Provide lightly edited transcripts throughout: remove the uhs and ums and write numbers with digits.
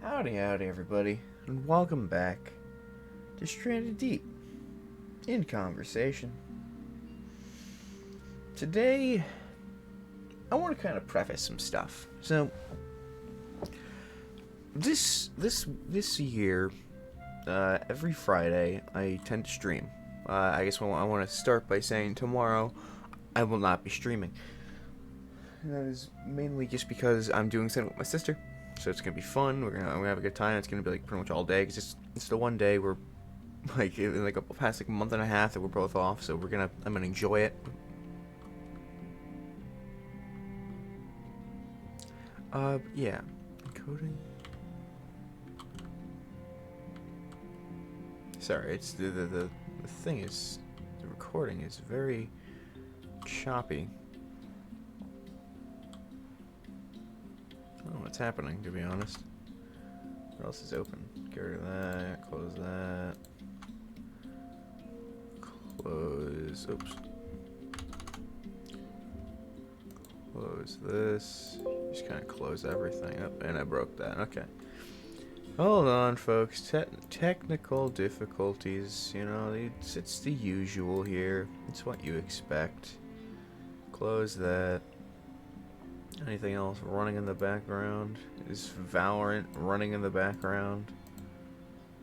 Howdy, everybody, and welcome back to Stranded Deep in Conversation. Today, I want to kind of preface some stuff. So, this year, every Friday, I tend to stream. I guess I want to start by saying tomorrow I will not be streaming. And that is mainly just because I'm doing something with my sister. So it's gonna be fun. We're gonna have a good time. It's gonna be like pretty much all day because it's the one day we're like in like a past like a month and a half that we're both off. So I'm gonna enjoy it. Yeah, encoding. Sorry, it's the thing is the recording is very choppy. I don't know what's happening, to be honest. What else is open? Get rid of that. Close that. Close. Oops. Close this. Just kind of close everything up. And I broke that. Okay. Hold on, folks. Technical difficulties. You know, it's the usual here. It's what you expect. Close that. Anything else running in the background? Is Valorant running in the background?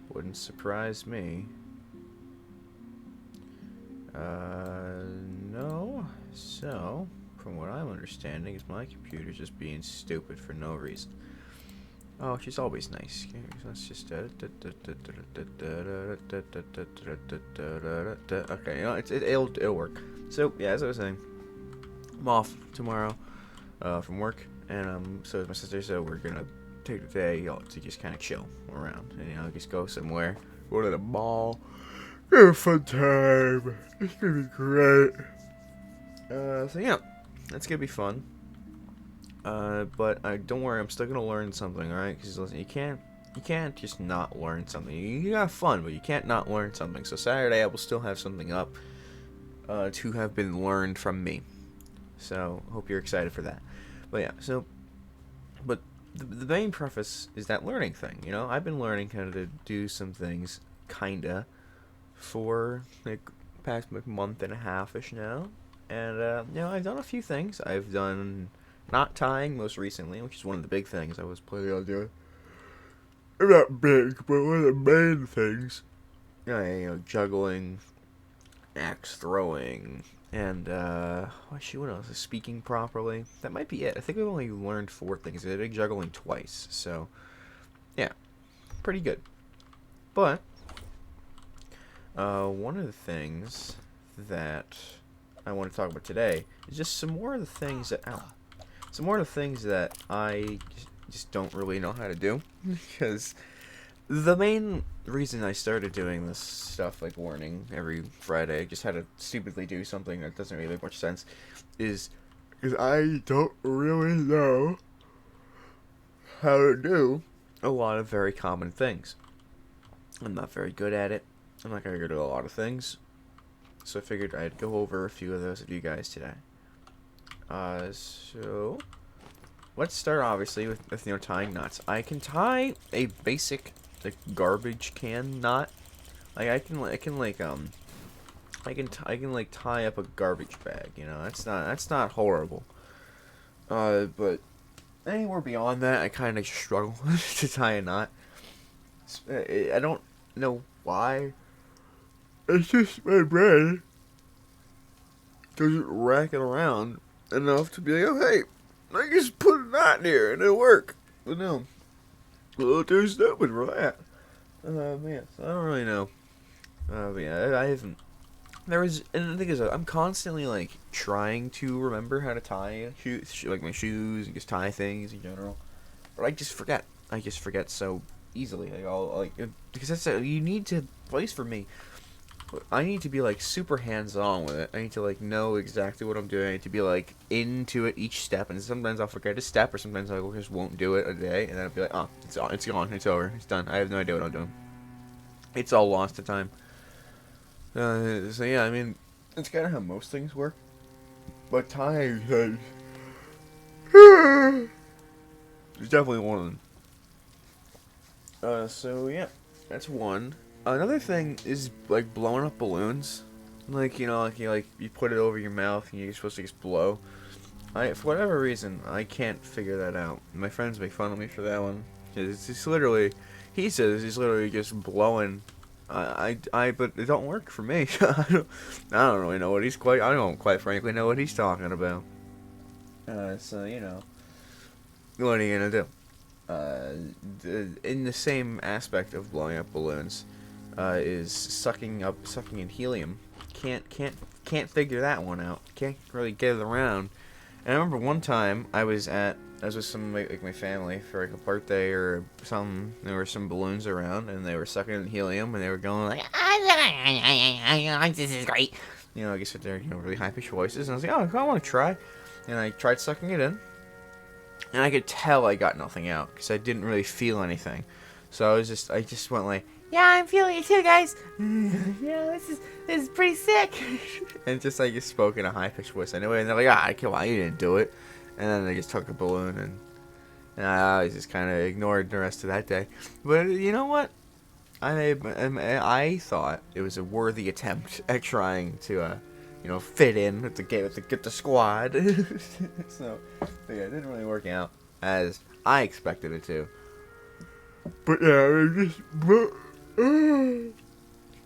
Wouldn't surprise me. No. So, from what I'm understanding, is my computer's just being stupid for no reason. Oh, she's always nice. Okay, let's just okay, you know, it'll work. So yeah, as I was saying, I'm off tomorrow from work, and so is my sister. So we're gonna take the day to just kind of chill around, and just go somewhere, go to the mall, have a fun time. It's gonna be great. So yeah, that's gonna be fun. But don't worry, I'm still gonna learn something, alright? Because listen, you can't just not learn something. You got fun, but you can't not learn something. So Saturday, I will still have something up to have been learned from me. So hope you're excited for that. But yeah, but the main preface is that learning thing. I've been learning kind of to do some things, kinda, for like past month and a half-ish now. And I've done a few things. I've done not tying most recently, which is one of the big things I was planning on doing. Not big, but one of the main things. Juggling, axe throwing, and what else? Speaking properly. That might be it. I think we've only learned 4 things. I did juggling twice, so yeah, pretty good. But one of the things that I want to talk about today is just some more of the things that I just don't really know how to do. Because the main reason I started doing this stuff, like learning every Friday, just how to stupidly do something that doesn't really make much sense, is because I don't really know how to do a lot of very common things. I'm not very good at it. I'm not very good at a lot of things. So I figured I'd go over a few of those with you guys today. So let's start obviously with tying knots. I can tie a basic garbage can knot. Like I can tie up a garbage bag. That's not horrible. But anywhere beyond that, I kind of struggle to tie a knot. I don't know why. It's just my brain doesn't rack it around enough to be like, oh hey, I just put a knot in here and it'll work. But no, a little too stupid for that. Man, so I don't really know. But yeah, I haven't. And the thing is, I'm constantly trying to remember how to tie my shoes and just tie things in general. But I just forget. So easily. Because you need to, at least for me, I need to be super hands-on with it. I need to know exactly what I'm doing. I need to be into it each step, and sometimes I'll forget a step, or sometimes I just won't do it a day, and then I'll be like, oh, it's gone, it's over, it's done. I have no idea what I'm doing. It's all lost to time. So yeah, I mean, it's kind of how most things work. But tying things is definitely one of them. So yeah, that's one. Another thing is like blowing up balloons. Like you put it over your mouth and you're supposed to just blow. For whatever reason, I can't figure that out. My friends make fun of me for that one. It's just literally, he says he's literally just blowing. But it don't work for me. I don't really know what I don't quite frankly know what he's talking about. So what are you gonna do? In the same aspect of blowing up balloons, is sucking in helium. Can't figure that one out. Can't really get it around. And I remember one time I was with some like my family for like a birthday or something. There were some balloons around, and they were sucking in helium, and they were going like, "This is great." I guess with their really high pitched voices, and I was like, "Oh, I want to try," and I tried sucking it in, and I could tell I got nothing out because I didn't really feel anything. So I just went like, "Yeah, I'm feeling it too, guys. Yeah, this is pretty sick." And just I just spoke in a high pitched voice anyway, and they're like, "Come on, you didn't do it." And then they just took a balloon, and I just kind of ignored the rest of that day. But you know what? I thought it was a worthy attempt at trying to fit in with the squad. So yeah, it didn't really work out as I expected it to. But yeah,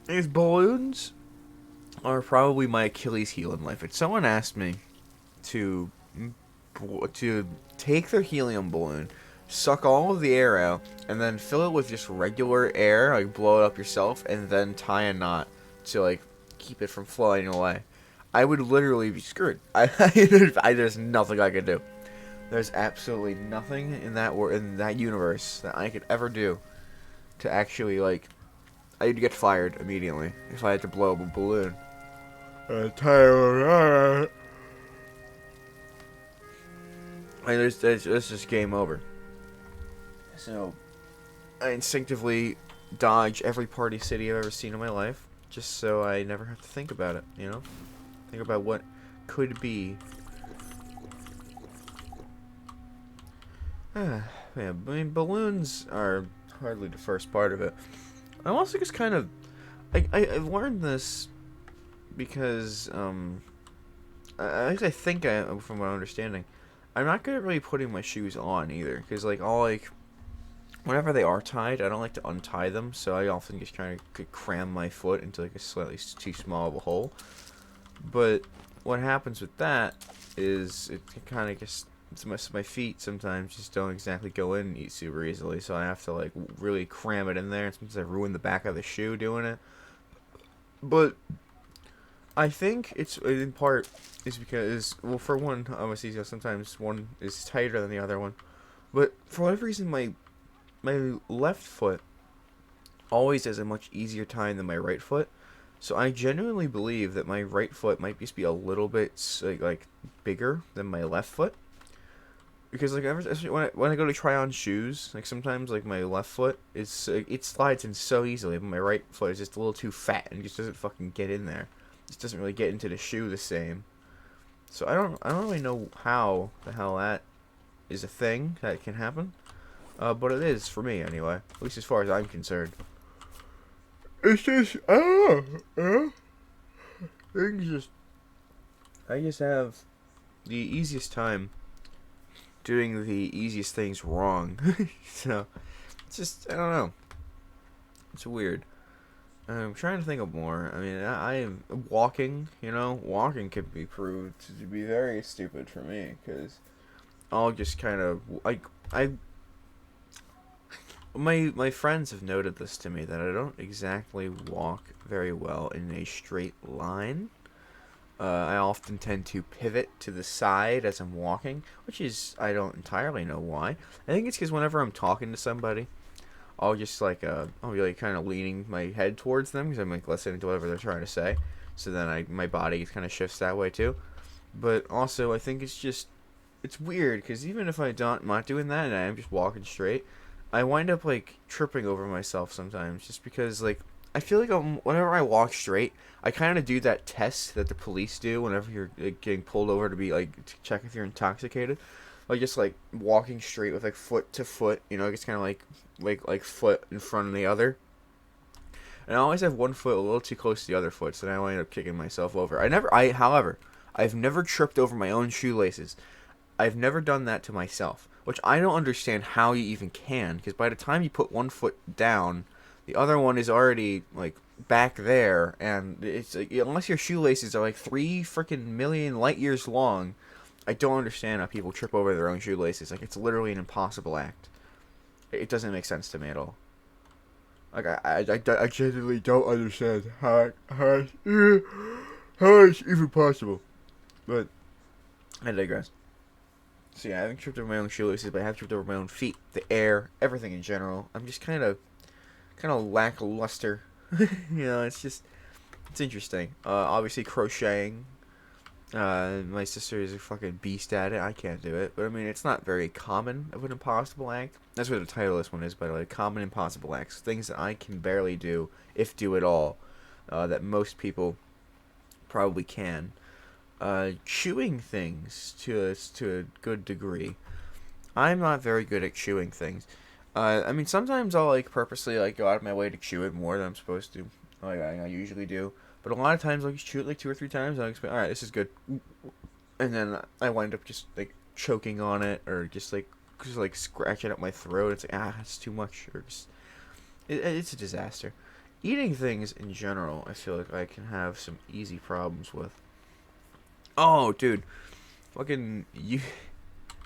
these balloons are probably my Achilles heel in life. If someone asked me to take their helium balloon, suck all of the air out, and then fill it with just regular air, like blow it up yourself, and then tie a knot to like keep it from flowing away, I would literally be screwed. There's nothing I could do. There's absolutely nothing in that universe that I could ever do to actually I'd get fired immediately if I had to blow up a balloon. It's just game over. So I instinctively dodge every party city I've ever seen in my life, just so I never have to think about it. Think about what could be. Yeah, I mean, balloons are hardly the first part of it. I'm also just kind of, I've learned this because I think from my understanding, I'm not good at really putting my shoes on either, because whenever they are tied, I don't like to untie them, so I often just kind of cram my foot into a slightly too small of a hole. But what happens with that is it kind of just my feet sometimes just don't exactly go in super easily, so I have to really cram it in there, and sometimes I ruin the back of the shoe doing it. But I think it's in part is because, well, for one, obviously sometimes one is tighter than the other one, but for whatever reason my left foot always has a much easier time than my right foot. So I genuinely believe that my right foot might just be a little bit bigger than my left foot. Because especially when I go to try on shoes, sometimes my left foot is it slides in so easily, but my right foot is just a little too fat and just doesn't fucking get in there. Just doesn't really get into the shoe the same. So I don't really know how the hell that is a thing that can happen. But it is for me anyway, at least as far as I'm concerned. It's just I don't know. I just have the easiest time doing the easiest things wrong. So it's just I don't know. It's weird. I'm trying to think of more. I mean, I am walking. Walking can be proved to be very stupid for me because I'll just kind of my friends have noted this to me that I don't exactly walk very well in a straight line. I often tend to pivot to the side as I'm walking, which is I don't entirely know why. I think it's because whenever I'm talking to somebody, I'll just I'll be kind of leaning my head towards them because I'm listening to whatever they're trying to say. So then my body kind of shifts that way too. But also I think it's weird because even if I'm not doing that and I'm just walking straight, I wind up tripping over myself sometimes just because I feel whenever I walk straight, I kind of do that test that the police do whenever you're getting pulled over to be to check if you're intoxicated. like just like walking straight with like foot to foot, you know, it's kind of like foot in front of the other. And I always have one foot a little too close to the other foot, so then I wind up kicking myself over. However, I've never tripped over my own shoelaces. I've never done that to myself, which I don't understand how you even can, because by the time you put one foot down, the other one is already like back there, and it's like, unless your shoelaces are like 3 freaking million light years long, I don't understand how people trip over their own shoelaces. Like, it's literally an impossible act. It doesn't make sense to me at all. Like, I genuinely don't understand how it's even possible. But I digress. So yeah, I haven't tripped over my own shoelaces, but I have tripped over my own feet, the air, everything in general. I'm just kind of lackluster. You know, it's interesting. Obviously crocheting. My sister is a fucking beast at it. I can't do it, but I mean, it's not very common of an impossible act. That's what the title of this one is, by the way. Common impossible acts, things that I can barely do, if do at all, that most people probably can. Chewing things to a good degree. I'm not very good at chewing things. I mean, sometimes I'll like purposely like go out of my way to chew it more than I'm supposed to, like I usually do. But a lot of times I'll just chew it like 2 or 3 times. And I'll expect, all right, this is good, and then I wind up just like choking on it, or just like scratching up my throat. It's like, it's too much, or just it's a disaster. Eating things in general, I feel like I can have some easy problems with. Oh, dude, fucking you.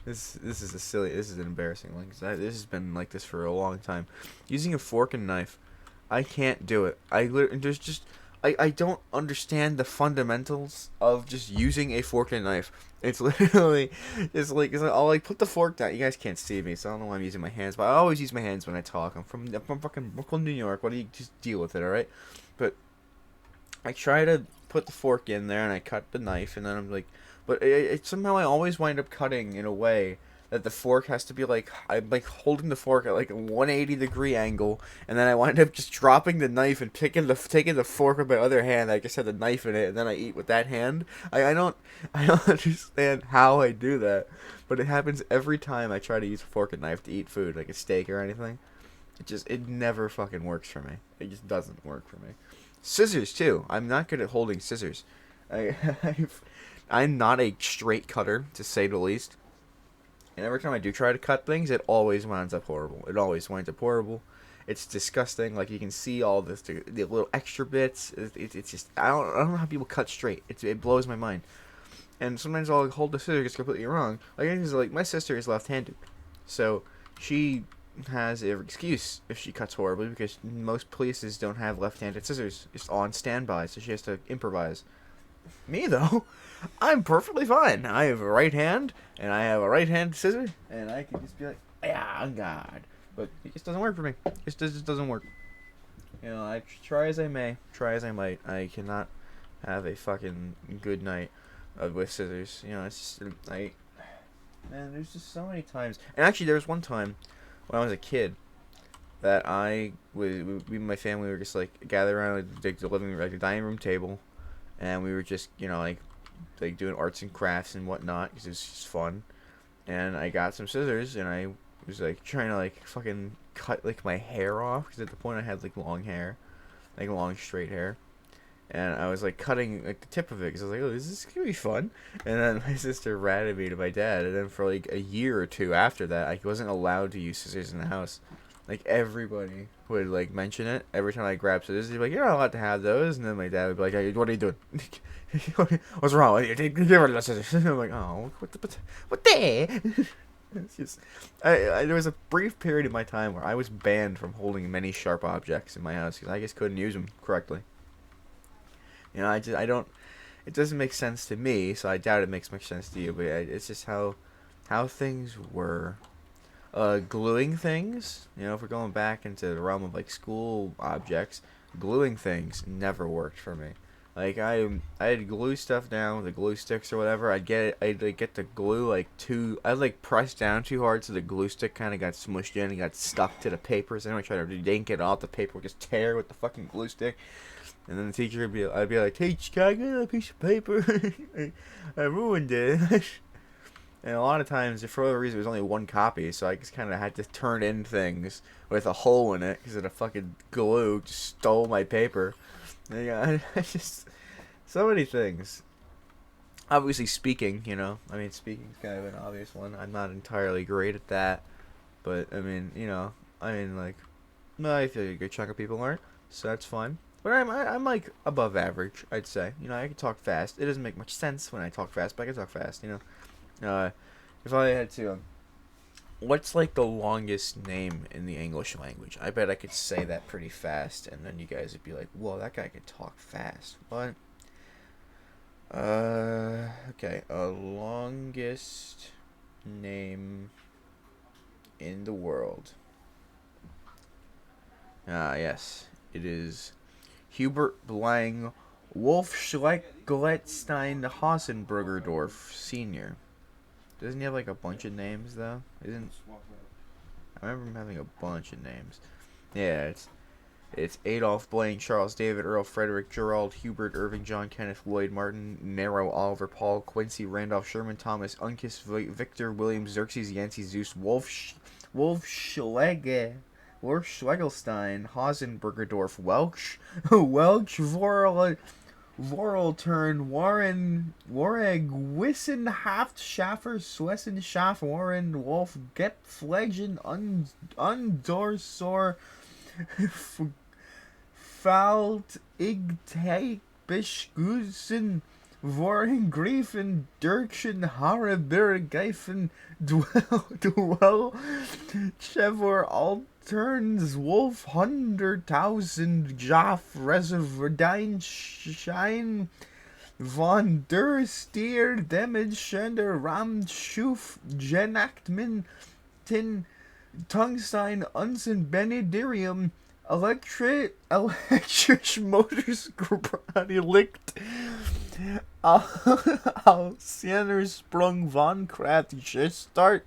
This is an embarrassing one, because this has been like this for a long time. Using a fork and knife, I can't do it. I don't understand the fundamentals of just using a fork and knife. It's literally, I'll like put the fork down. You guys can't see me, so I don't know why I'm using my hands, but I always use my hands when I talk. I'm from fucking Brooklyn, New York. Why do you just deal with it, alright? But I try to put the fork in there, and I cut the knife, and then I'm like, but somehow I always wind up cutting in a way that the fork has to be like, I'm like holding the fork at like a 180-degree angle, and then I wind up just dropping the knife and taking the fork with my other hand. I just had the knife in it, and then I eat with that hand. I don't understand how I do that, but it happens every time I try to use a fork and knife to eat food, like a steak or anything. It never fucking works for me. It just doesn't work for me. Scissors too. I'm not good at holding scissors. I'm not a straight cutter, to say the least. And every time I do try to cut things, it always winds up horrible. It's disgusting. Like, you can see all this, the little extra bits. It's just, I don't know how people cut straight. It blows my mind. And sometimes I'll hold the scissors completely wrong. Like my sister is left-handed, so she has an excuse if she cuts horribly, because most places don't have left-handed scissors. It's on standby, so she has to improvise. Me, though, I'm perfectly fine. I have a right hand, and I have a right-hand scissor, and I can just be like, yeah, God. But it just doesn't work for me. It just doesn't work. You know, I try as I might, I cannot have a fucking good night with scissors. You know, it's just, man, there's just so many times. And actually, there was one time when I was a kid that we and my family were just like gathered around like the living room, like the dining room table, and we were just, you know, like doing arts and crafts and whatnot, because it was just fun. And I got some scissors, and I was like trying to like fucking cut like my hair off, because at the point I had like long hair, like long straight hair, and I was like cutting like the tip of it, because I was like, oh, is this gonna be fun? And then my sister ratted me to my dad, and then for like a year or two after that, I wasn't allowed to use scissors in the house. Like, everybody would like mention it every time I grabbed scissors. He'd be like, "You're not allowed to have those," and then my dad would be like, "Hey, what are you doing? What's wrong with you? Get rid of the scissors." I'm like, "Oh, what the?" It's just, there was a brief period in my time where I was banned from holding many sharp objects in my house, because I just couldn't use them correctly. You know, I don't. It doesn't make sense to me, so I doubt it makes much sense to you. But it's just how things were. Gluing things, you know, if we're going back into the realm of like school objects, gluing things never worked for me. Like, I'd glue stuff down with the glue sticks or whatever. I'd like get the glue I'd like press down too hard, so the glue stick kind of got smushed in and got stuck to the paper. So then I try to yank it off, the paper would just tear with the fucking glue stick. And then the teacher I'd be like, "Teach, can I get a piece of paper? I ruined it." And a lot of times, for whatever reason, there was only one copy, so I just kind of had to turn in things with a hole in it because the fucking glue just stole my paper. And, yeah, I just so many things. Obviously, speaking, I mean, speaking's kind of an obvious one. I'm not entirely great at that, but I mean, like, no, I feel like a good chunk of people aren't, so that's fine. But I'm like above average, I'd say. I can talk fast. It doesn't make much sense when I talk fast, but I can talk fast. If I had to, what's like the longest name in the English language? I bet I could say that pretty fast, and then you guys would be like, "Whoa, that guy could talk fast." What? Okay, longest name in the world. Yes, it is Hubert Blang Wolfschleckglettstein Hasenbergerdorf Senior. Doesn't he have like a bunch of names though? I remember him having a bunch of names. Yeah, it's Adolf Blaine, Charles David, Earl Frederick, Gerald, Hubert, Irving, John, Kenneth, Lloyd, Martin, Nero, Oliver, Paul, Quincy, Randolph, Sherman, Thomas, Uncas, Victor, William, Xerxes, Yancey, Zeus, Wolfschlegelstein, Hasenbergerdorf, Welch, Voraltern, Warren, Wareg, Wissenhaft, Schaffer, Swessenschaft, Warren, Wolf, Gep, Fleggen, Undorsor, Falt, Igtake, Bischgusen, Voren, Griefen, Dirkschen, Hareberg, Geifen, Dwell, Chevor, Alterns, Wolf, 100,000, Jaff, Reserverdine, Schein, Von der Stier, Damage, Schender, Ram, Schuf, Genachtmin, Tin, Tungstein, Unsen, Benedirium, Electric Motors Licht, Alsienersprung, Von Kraft, Gestart,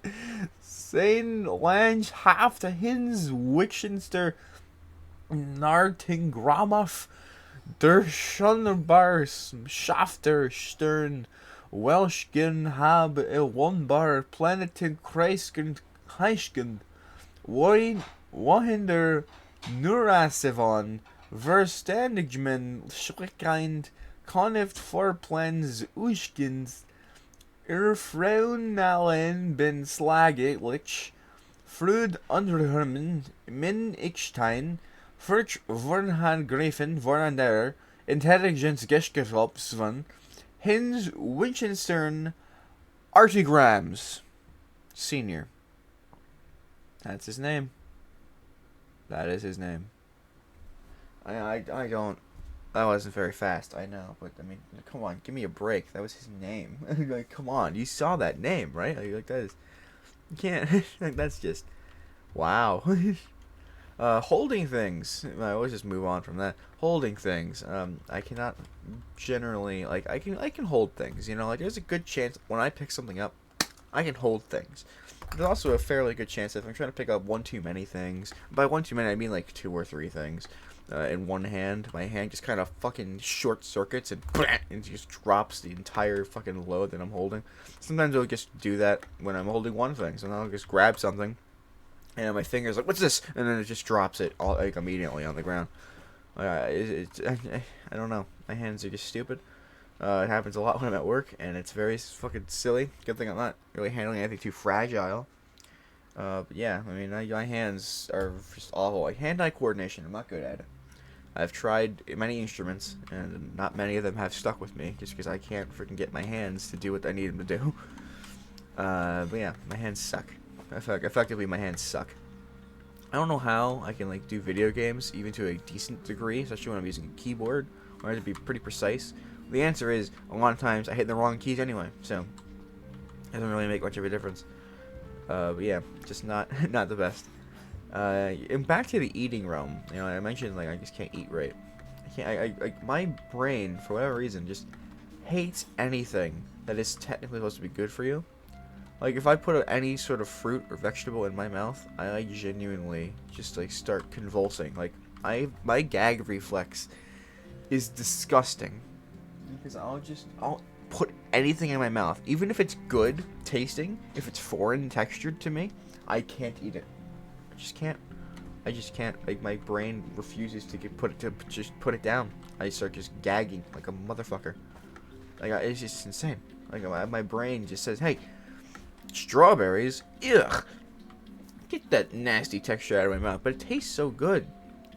Sein Lange, Haft, Hins, Wichenster, Nartingramaf, Der Schonbar, Schafter, Stern, Welschgen, Hab, Wonbar, Planetin, Kreisken, Heischgen, Wohinder, Nurasevon, Verstandigmen, Schreckind, Koneft, Forplans, Uschkins, Irfraunalen, Ben Slaglich, Frud Underhermen, Min Ichstein, Furch Vornhan Griffen, Vornander, Intelligence Geschkefopsvan, Hins Winchenstern, Artigrams, Senior. That's his name. That is his name. I don't. That wasn't very fast, I know, but I mean, come on, give me a break. That was his name. Like, come on, you saw that name, right? Like that is, you can't. That's just, wow. Holding things. I always just move on from that. Holding things. I cannot generally like. I can hold things. Like there's a good chance when I pick something up, I can hold things. There's also a fairly good chance that if I'm trying to pick up one too many things, by one too many I mean like 2 or 3 things, in one hand, my hand just kind of fucking short circuits and just drops the entire fucking load that I'm holding. Sometimes I'll just do that when I'm holding one thing, so I'll just grab something, and my finger's like, what's this? And then it just drops it all like immediately on the ground. I don't know. My hands are just stupid. It happens a lot when I'm at work, and it's very fucking silly. Good thing I'm not really handling anything too fragile. But yeah, I mean, my hands are just awful. Like, hand-eye coordination, I'm not good at it. I've tried many instruments, and not many of them have stuck with me, just because I can't freaking get my hands to do what I need them to do. But yeah, my hands suck. Effectively, my hands suck. I don't know how I can, like, do video games, even to a decent degree, especially when I'm using a keyboard, or I have to be pretty precise. The answer is, a lot of times, I hit the wrong keys anyway, so it doesn't really make much of a difference. But yeah, just not the best. And back to the eating realm, I mentioned, like, I just can't eat right. My brain, for whatever reason, just hates anything that is technically supposed to be good for you. Like, if I put any sort of fruit or vegetable in my mouth, I, like, genuinely just, like, start convulsing. Like, my gag reflex is disgusting. Because put anything in my mouth, even if it's good tasting, if it's foreign textured to me, I can't eat it. I just can't. I just can't. Like, my brain refuses to just put it down. I start just gagging like a motherfucker. Like, it's just insane. Like, my brain just says, "Hey, strawberries, ugh, get that nasty texture out of my mouth." But it tastes so good.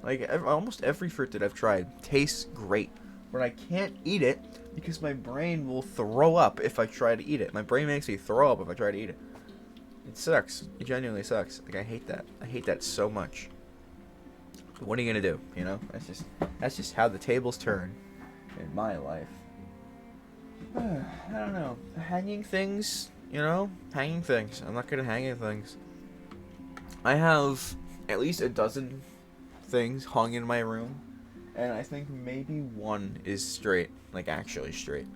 Like, almost every fruit that I've tried tastes great, but I can't eat it because my brain will throw up if I try to eat it. My brain makes me throw up if I try to eat it. It sucks. It genuinely sucks. Like, I hate that. I hate that so much. But what are you gonna do? You know, that's just how the tables turn in my life. I don't know. Hanging things, you know? Hanging things. I'm not good at hanging things. I have at least a dozen things hung in my room, and I think maybe one is straight. Like, actually straight.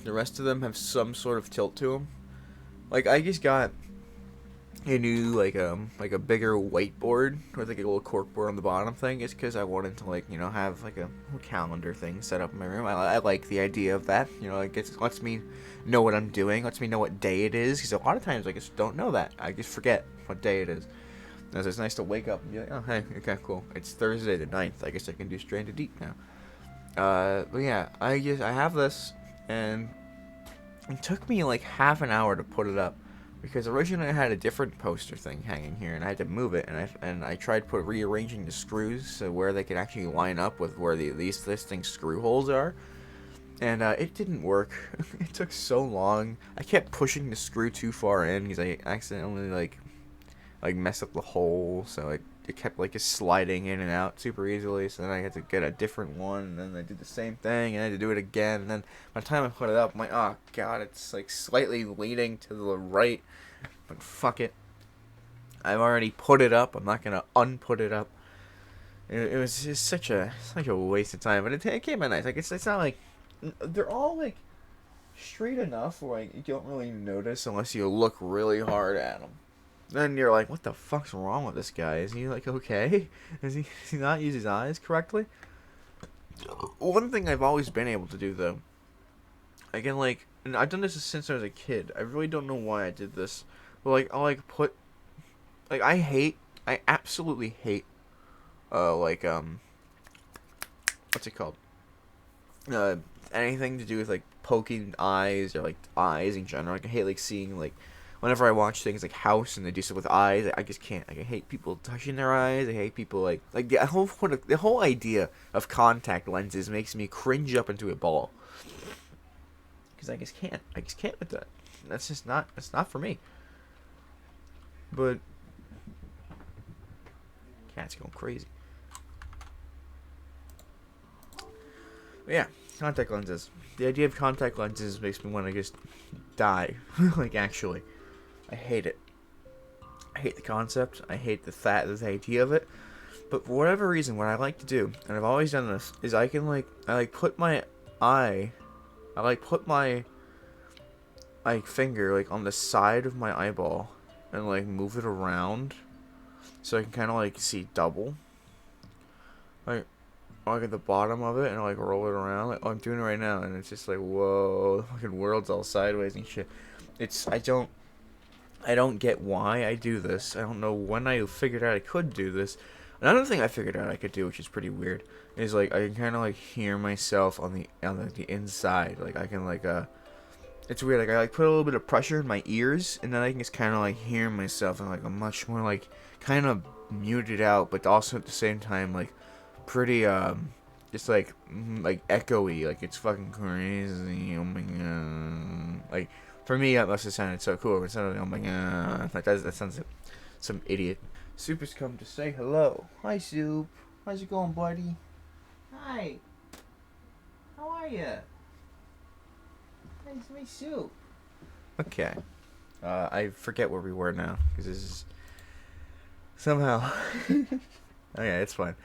The rest of them have some sort of tilt to them. Like, I just got a new, like a bigger whiteboard with, like, a little corkboard on the bottom thing. It's because I wanted to, like, you know, have, like, a calendar thing set up in my room. I like the idea of that. You know, like, it lets me know what I'm doing, lets me know what day it is, because a lot of times I just don't know that. I just forget what day it is. And so it's nice to wake up and be like, oh, hey, okay, cool. It's Thursday the 9th. I guess I can do Stranded Deep now. But yeah, I have this, and it took me like half an hour to put it up. Because originally I had a different poster thing hanging here, and I had to move it, and I tried rearranging the screws so where they could actually line up with where these thing's screw holes are, and it didn't work. It took so long. I kept pushing the screw too far in because I accidentally like messed up the hole, so it kept like just sliding in and out super easily. So then I had to get a different one, and then I did the same thing, and I had to do it again. And then by the time I put it up, I'm like, oh god, it's like slightly leaning to the right. But fuck it, I've already put it up. I'm not gonna unput it up. It was just such a waste of time, but it came out nice. Like, it's not like they're all like straight enough where like, you don't really notice unless you look really hard at them. Then you're like, what the fuck's wrong with this guy? Is he like okay? Does he not use his eyes correctly? One thing I've always been able to do though, I can like, and I've done this since I was a kid. I really don't know why I did this. But, like, I'll, like, put... Like, I absolutely hate, like, what's it called? Anything to do with, like, poking eyes or, like, eyes in general. Like, I hate, like, seeing, like, whenever I watch things like House and they do stuff with eyes, I just can't. Like, I hate people touching their eyes. I hate people, like the whole idea of contact lenses makes me cringe up into a ball. Because I just can't. I just can't with that. That's not for me. But cat's going crazy. But yeah, contact lenses. The idea of contact lenses makes me want to just die. Like, actually, I hate it. I hate the concept. I hate the idea of it. But for whatever reason, what I like to do, and I've always done this, is I put my finger like on the side of my eyeball and like move it around so I can kind of like see double, like at the bottom of it, and like roll it around. Like, oh, I'm doing it right now, and it's just like, whoa, the fucking world's all sideways and shit. I don't get why I do this. I don't know when I figured out I could do this. Another thing I figured out I could do, which is pretty weird, is like I can kind of like hear myself on the inside. Like I can like it's weird. Like I like put a little bit of pressure in my ears, and then I can just kind of like hear myself in like a much more like kind of muted out, but also at the same time like pretty just like echoey. Like it's fucking crazy. Oh my god. Like for me that must have sounded so cool. It sounded like, oh my god. Like that sounds like some idiot. Soup has come to say hello. Hi, Soup. How's it going, buddy? Hi. How are you? It's my Soup. Okay. I forget where we were now, because this is... Somehow. Okay, it's fine.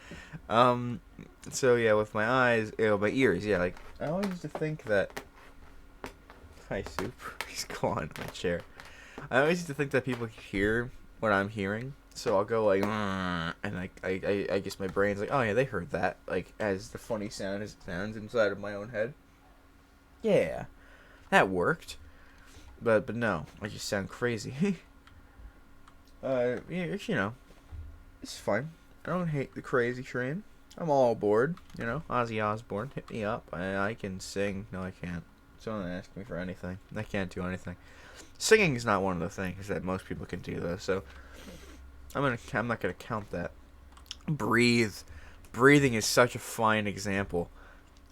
So yeah, with my eyes, my ears, yeah, like, I always used to think that... Hi, Soup. He's gone in my chair. I always used to think that people could hear what I'm hearing. So I'll go like, and like I guess my brain's like, oh yeah, they heard that, like as the funny sound as it sounds inside of my own head. Yeah. That worked. But no, I just sound crazy. Yeah, it's fine. I don't hate the crazy train. I'm all aboard. Ozzy Osbourne, hit me up. I can sing. No, I can't. Don't ask me for anything. I can't do anything. Singing is not one of the things that most people can do, though. So I'm not gonna count that. Breathe. Breathing is such a fine example.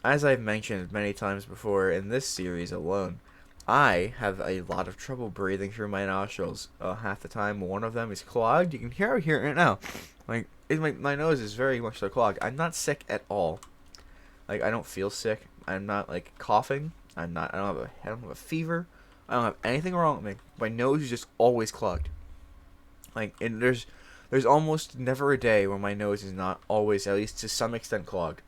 As I've mentioned many times before in this series alone, I have a lot of trouble breathing through my nostrils. Half the time, one of them is clogged. You can hear it right now. Like, my nose is very much so clogged. I'm not sick at all. Like, I don't feel sick. I'm not, like, coughing. I don't have a fever. I don't have anything wrong with me. My nose is just always clogged. Like, and there's almost never a day where my nose is not always, at least to some extent, clogged.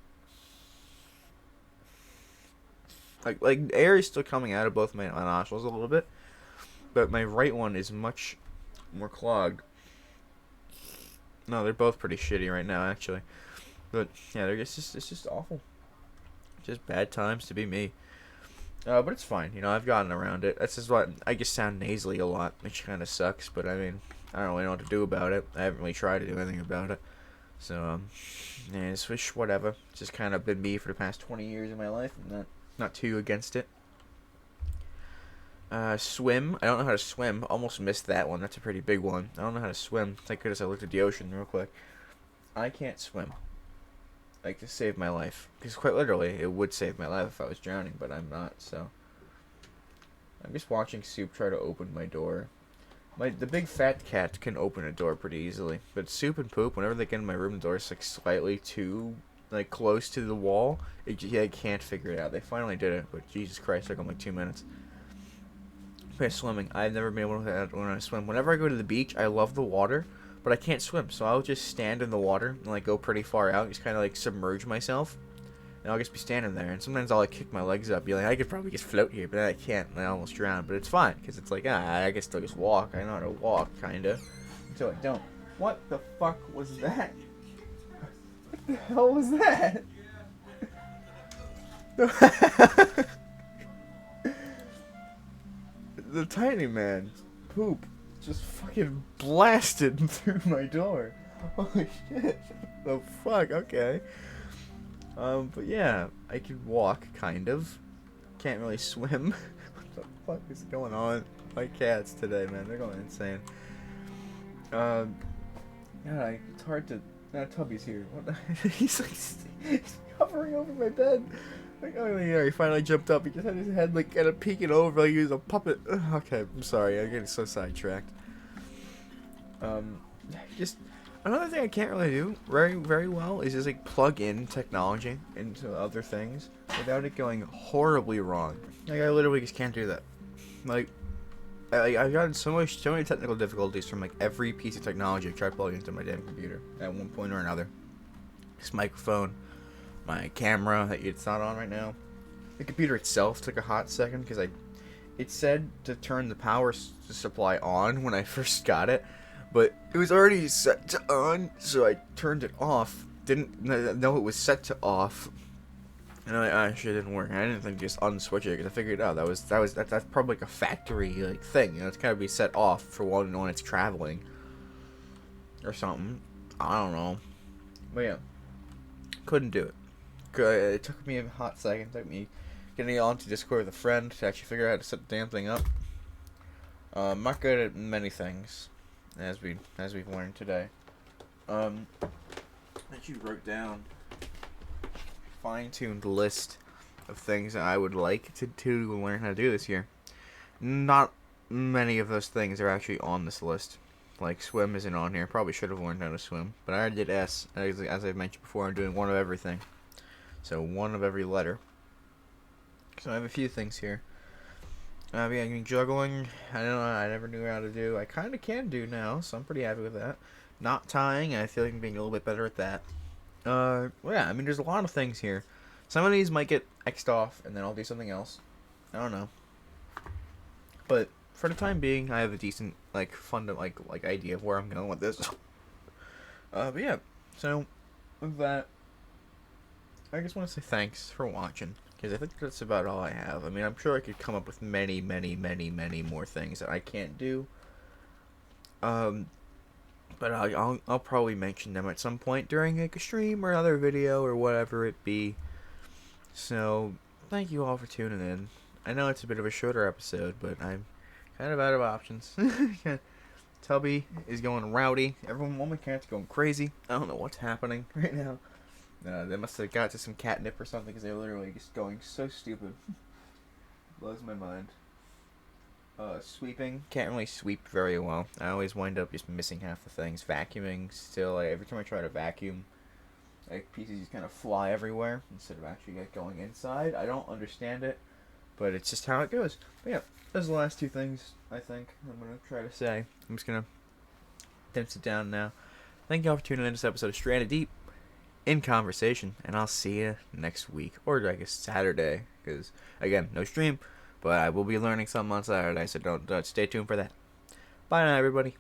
Like air is still coming out of both my nostrils a little bit, but my right one is much more clogged. No, they're both pretty shitty right now, actually. But yeah, it's just awful. Just bad times to be me. But it's fine. I've gotten around it. That's just why I just sound nasally a lot, which kind of sucks. But I mean, I don't really know what to do about it. I haven't really tried to do anything about it. So yeah, it's whatever. It's just kind of been me for the past 20 years of my life. I'm not too against it. Swim. I don't know how to swim. Almost missed that one. That's a pretty big one. I don't know how to swim. Thank goodness I looked at the ocean real quick. I can't swim. Like, to save my life. Because quite literally, it would save my life if I was drowning, but I'm not, so. I'm just watching Soup try to open my door. The big fat cat can open a door pretty easily. But Soup and Poop, whenever they get in my room, the door is like slightly too close to the wall. I can't figure it out. They finally did it, but Jesus Christ, it took them like 2 minutes. Okay, swimming. I've never been able to do that when I swim. Whenever I go to the beach, I love the water, but I can't swim, so I'll just stand in the water and go pretty far out, just kind of submerge myself, and I'll just be standing there. And sometimes I'll kick my legs up, be like, I could probably just float here, but I can't. And I almost drown, but it's fine because it's like, I can still just walk. I know how to walk, kinda, until I don't. What the fuck was that? What the hell was that? The tiny man, Poop, just fucking blasted through my door. Holy shit. The fuck, okay. But yeah, I can walk, kind of. Can't really swim. What the fuck is going on? My cats today, man, they're going insane. Yeah, it's hard to... Tubby's here. What the... he's hovering over my bed. Oh yeah, he finally jumped up. He just had his head kind of peeking over like he was a puppet. Okay, I'm sorry. I'm getting so sidetracked. Just another thing I can't really do very, very well is just plug in technology into other things without it going horribly wrong. I literally just can't do that. I've gotten so many technical difficulties from every piece of technology I've tried plugging into my damn computer at one point or another. This microphone, my camera that it's not on right now. The computer itself took a hot second because it said to turn the power supply on when I first got it, but it was already set to on, so I turned it off. Didn't know it was set to off, and I actually didn't work. I didn't think just unswitch it because I figured out that's probably a factory thing. It's gotta be set off for when it's traveling or something. I don't know, but yeah, couldn't do it. It took me a hot second. It took me getting onto Discord with a friend to actually figure out how to set the damn thing up. I'm not good at many things, as we've learned today. I actually wrote down a fine-tuned list of things that I would like to learn how to do this year. Not many of those things are actually on this list. Swim isn't on here. Probably should have learned how to swim, but I already did S. As I've mentioned before, I'm doing one of everything. So one of every letter. So I have a few things here. Yeah, I mean, juggling, I don't know, I never knew how to do. I kind of can do now, so I'm pretty happy with that. Not tying, I feel like I'm being a little bit better at that. Well, yeah, I mean, there's a lot of things here. Some of these might get X'd off, and then I'll do something else. I don't know. But for the time being, I have a decent, fun, idea of where I'm going with this. But yeah, so with that, I just want to say thanks for watching. Because I think that's about all I have. I mean, I'm sure I could come up with many, many, many, many more things that I can't do. Um, but I'll probably mention them at some point during like a stream or another video or whatever it be. So, thank you all for tuning in. I know it's a bit of a shorter episode, but I'm kind of out of options. Tubby is going rowdy. All my cats going crazy. I don't know what's happening right now. They must have got to some catnip or something because they're literally just going so stupid. Blows my mind. Sweeping. Can't really sweep very well. I always wind up just missing half the things. Vacuuming still. Like, every time I try to vacuum, like pieces just kind of fly everywhere instead of actually like going inside. I don't understand it, but it's just how it goes. But yeah, those are the last two things I think I'm gonna try to say. I'm just gonna dense it down now. Thank you all for tuning in to this episode of Stranded Deep in Conversation, and I'll see you next week, or I guess Saturday, because again, no stream, but I will be learning something on Saturday, so don't stay tuned for that. Bye now, everybody.